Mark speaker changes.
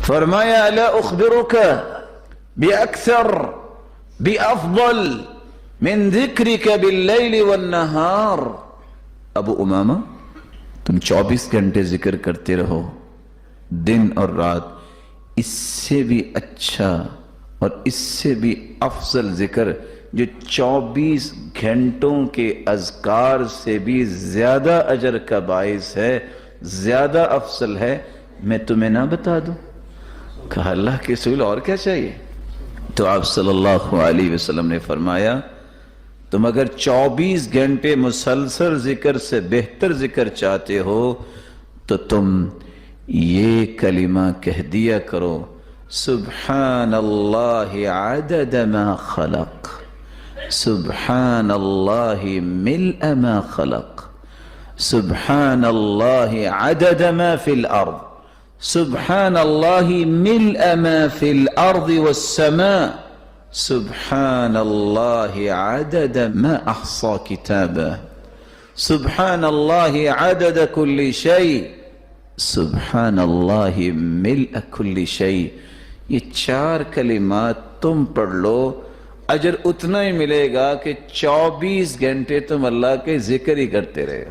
Speaker 1: فرمایا الا اخبرک باکثر بافضل من ذکرک باللیل والنہار، ابو امامہ تم 24 گھنٹے ذکر کرتے رہو دن اور رات، اس سے بھی اچھا اور اس سے بھی افضل ذکر جو 24 گھنٹوں کے اذکار سے بھی زیادہ اجر کا باعث ہے، زیادہ افضل ہے، میں تمہیں نہ بتا دوں؟ کہا اللہ کے رسول اور کیا چاہیے؟ تو آپ صلی اللہ علیہ وسلم نے فرمایا تم اگر 24 گھنٹے مسلسل ذکر سے بہتر ذکر چاہتے ہو تو تم یہ کلمہ کہہ دیا کرو، سبحان اللہ عدد ما خلق، سبحان اللہ ملء ما خلق، سبحان اللہ عدد ما فی الارض، سبحان اللہ ملء ما فی الارض والسماء، سبحان اللہ عدد ما احصى کتابه، سبحان اللہ عدد کل شیء، سبحان اللہ ملء کل شیء۔ یہ 4 کلمات تم پڑھ لو، اجر اتنا ہی ملے گا کہ 24 گھنٹے تم اللہ کے ذکر ہی کرتے رہے۔